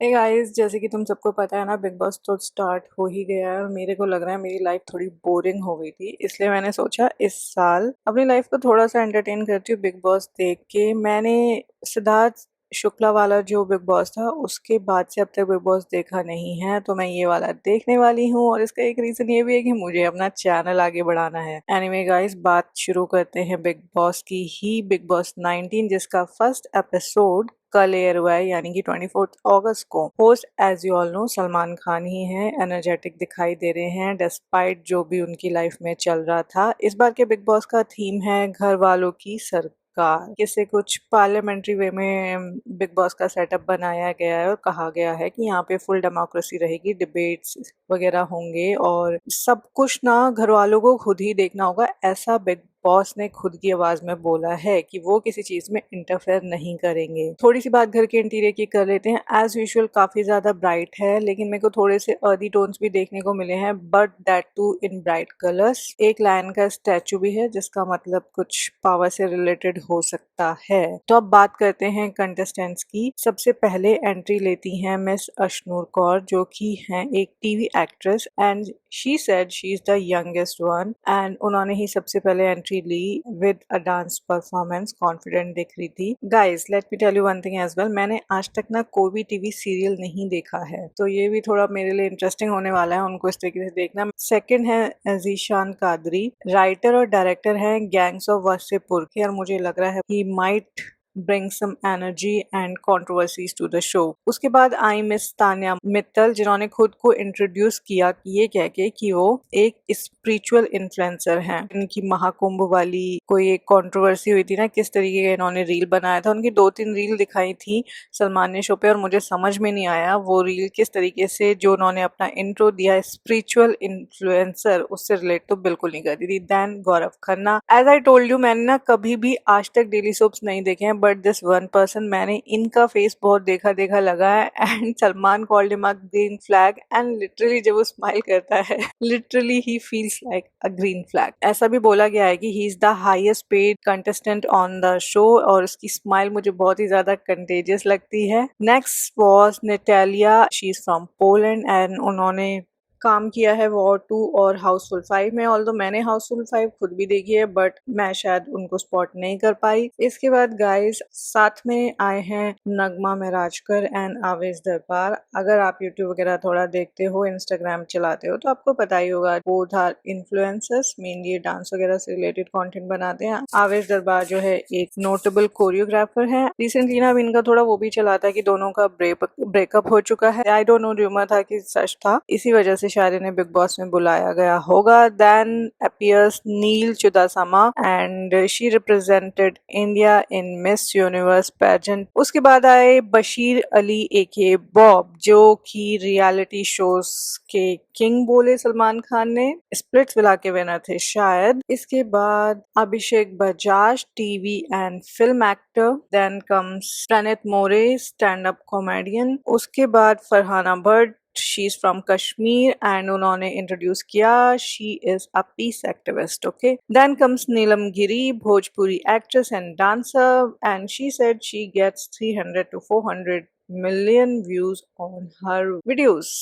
Hey guys, जैसे कि तुम सबको पता है ना, बिग बॉस तो स्टार्ट हो ही गया है और मेरे को लग रहा है मेरी लाइफ थोड़ी बोरिंग हो गई थी। इसलिए मैंने सोचा इस साल अपनी लाइफ को थोड़ा सा एंटरटेन करती हूँ बिग बॉस देख के। मैंने सिद्धार्थ शुक्ला वाला जो बिग बॉस था उसके बाद से अब तक बिग बॉस देखा नहीं है, तो मैं ये वाला देखने वाली हूँ। और इसका एक रीजन ये भी है कि मुझे अपना चैनल आगे बढ़ाना है। एनीवे गाइस, बात शुरू करते हैं बिग बॉस की ही। बिग बॉस 19 जिसका फर्स्ट एपिसोड कल एयर हुआ है, यानी कि 24 अगस्त को। Host as you all know Salman Khan ही हैं। एनर्जेटिक दिखाई दे रहे हैं डिस्पाइट जो भी उनकी लाइफ में चल रहा था। इस बार के बिग बॉस का थीम है घर वालों की सरकार। किसे कुछ पार्लियामेंट्री वे में बिग बॉस का सेटअप बनाया गया है और कहा गया है कि यहाँ पे फुल डेमोक्रेसी रहेगी, डिबेट्स वगैरह होंगे और सब कुछ ना घर वालों को खुद ही देखना होगा। ऐसा बिग बॉस ने खुद की आवाज में बोला है कि वो किसी चीज में इंटरफेयर नहीं करेंगे। थोड़ी सी बात घर के इंटीरियर की कर लेते हैं। एज यूजुअल काफी ज्यादा ब्राइट है, लेकिन मेरे को थोड़े से अर्दी टोन्स भी देखने को मिले हैं, but that too in bright colours. एक लायन का स्टैचू भी है जिसका मतलब कुछ पावर से रिलेटेड हो सकता है। तो अब बात करते हैं कंटेस्टेंट्स की। सबसे पहले एंट्री लेती हैं मिस अशनूर कौर, जो कि हैं एक TV actress and she said she is the youngest one. And उन्होंने ही सबसे पहले एंट्री ली with a dance performance. Confident दिख रही थी। Guys, let me tell you one thing as well, मैंने आज तक ना कोई भी टीवी सीरियल नहीं देखा है, तो ये भी थोड़ा मेरे लिए इंटरेस्टिंग होने वाला है उनको इस तरीके से देखना। सेकंड है जीशान कादरी, राइटर और डायरेक्टर हैं गैंग्स ऑफ वासेपुर के, और मुझे लग रहा है he might bring some energy and controversies to the show। उसके बाद आई मिस तान्या मित्तल, जिन्होंने खुद को इंट्रोड्यूस किया ये कह के कि वो एक स्पिरिचुअल इन्फ्लुएंसर हैं। इनकी महाकुंभ वाली कोई एक कंट्रोवर्सी हुई थी ना, किस तरीके का इन्होंने रील बनाया था। उनकी 2-3 रील दिखाई थी सलमान ने शो पे, और मुझे समझ में नहीं आया वो रील किस तरीके से, जो उन्होंने अपना इंट्रो दिया स्पिरिचुअल इन्फ्लुएंसर, उससे रिलेट तो बिल्कुल नहीं करती थी। Then Gaurav Khanna, as I told you, मैंने ना कभी भी आज तक डेली सोप्स नहीं देखे हैं, बट दिस वन पर्सन, मैंने इनका फेस बहुत देखा देखा लगा है। And Salman called him a green flag, and literally जब वो स्माइल करता है literally he feels like a green flag. ऐसा भी बोला गया है कि he is the highest paid contestant on the show, और उसकी स्माइल मुझे बहुत ही ज्यादा कंटेजियस लगती है। Next was Natalia, she is from Poland and उन्होंने काम किया है वॉर 2 और हाउसफुल 5 में। ऑल्दो मैंने हाउसफुल 5 खुद भी देखी है, बट मैं शायद उनको स्पॉट नहीं कर पाई। इसके बाद गाइस साथ में आए हैं नगमा महराजकर एंड आवेश दरबार। अगर आप यूट्यूब वगैरह थोड़ा देखते हो, इंस्टाग्राम चलाते हो, तो आपको पता ही होगा both are influencers, mainly dance वगैरह से रिलेटेड कंटेंट बनाते हैं। आवेश दरबार जो है एक नोटेबल कोरियोग्राफर है। रिसेंटली ना इनका थोड़ा वो भी चला था कि दोनों का ब्रेकअप हो चुका है। आई डोंट नो, रूमर था कि सच था, इसी वजह से शायद इन्हें बिग बॉस में बुलाया गया होगा। Then appears Neel Chudasama and she represented India in miss universe pageant. उसके बाद आए बशीर अली एके बॉब, जो कि रियलिटी शोज के किंग बोले सलमान खान ने, स्प्लिट्स विला के विनर थे शायद। इसके बाद Abhishek Bajaj, TV and film actor. Then comes Pranit More, stand up comedian. उसके बाद Farhana Bhatt, she is from Kashmir and उन्होंने इंट्रोड्यूस किया she is a peace activist. Okay, then comes Neelam Giri, Bhojpuri actress and dancer, and she said she gets 300 to 400 million views on her videos।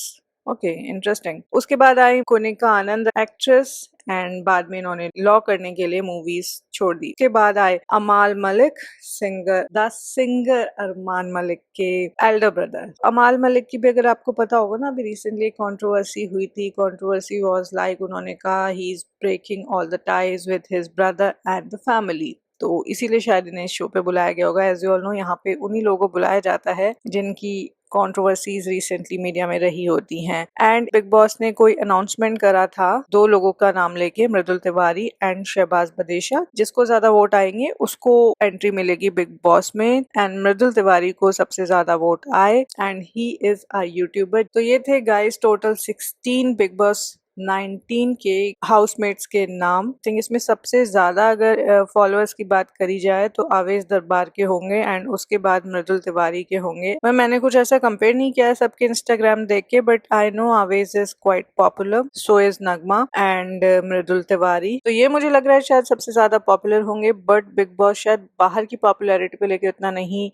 Okay, interesting. उसके बाद आई Konika Anand, actress, and बाद में इन्होंने लॉ करने के लिए मूवीज छोड़ दी। उसके बाद आए अमाल Malik, singer, the singer Armaan Malik के एल्डर ब्रदर। अमाल मलिक की भी अगर आपको पता होगा ना, अभी रिसेंटली कंट्रोवर्सी हुई थी। कंट्रोवर्सी वाज लाइक, उन्होंने कहा he is breaking all the ties with his brother and the family, तो इसीलिए शायद इन्हें इस शो पे बुलाया गया होगा। एज यू ऑल नो, यहाँ पे उन्हीं लोगों को बुलाया जाता है जिनकी कंट्रोवर्सीज रिसेंटली मीडिया में रही होती हैं। एंड बिग बॉस ने कोई अनाउंसमेंट करा था 2 लोगों का नाम लेके, मृदुल तिवारी एंड शहबाज बदेशा। जिसको ज्यादा वोट आएंगे उसको एंट्री मिलेगी बिग बॉस में, एंड मृदुल तिवारी को सबसे ज्यादा वोट आए and he is a YouTuber. तो ये थे गाइस टोटल 16 बिग बॉस 19 के हाउसमेट्स के नाम। थिंक इसमें सबसे ज्यादा अगर फॉलोअर्स की बात करी जाए तो आवेश दरबार के होंगे एंड उसके बाद मृदुल तिवारी के होंगे। मैंने कुछ ऐसा कंपेयर नहीं किया है सबके इंस्टाग्राम देख के, but I know Avesh is quite popular, so is Nagma and Mridul Tiwari. तो ये मुझे लग रहा है शायद सबसे ज्यादा पॉपुलर होंगे, बट बिग बॉस शायद बाहर की पॉपुलैरिटी पे लेके उतना नहीं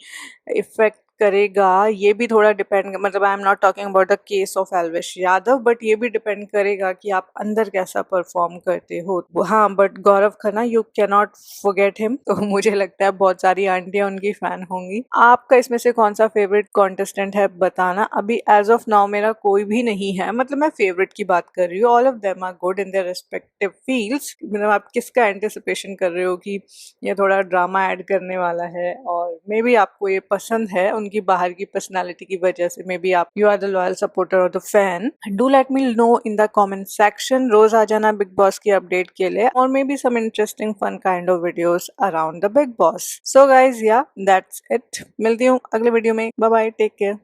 इफेक्ट करेगा, ये भी थोड़ा डिपेंड, मतलब I am not talking about the case of Elvish Yadav, but ये भी डिपेंड करेगा कि आप अंदर कैसा परफॉर्म करते हो। हाँ, but Gaurav Khanna you can not forget him. तो मुझे लगता है बहुत सारी आंटियां उनकी फैन होंगी। आपका इसमें से कौन सा फेवरेट कॉन्टेस्टेंट है बताना। अभी एज ऑफ नाउ मेरा कोई भी नहीं है, मतलब मैं फेवरेट की बात कर रही हूँ। All of them are good in their respective fields. मतलब आप किसका एंटिसिपेशन कर रहे हो कि ये थोड़ा ड्रामा ऐड करने वाला है, और मे बी आपको ये पसंद है उनकी बाहर की पर्सनालिटी की वजह से। मे बी आप you are the loyal supporter और the fan. Do let me know in the comment section. रोज आ जाना बिग बॉस की अपडेट के लिए, और maybe some interesting fun kind of videos around the Bigg Boss. So guys yeah that's it. मिलती हूँ अगले वीडियो में। Bye bye, take care.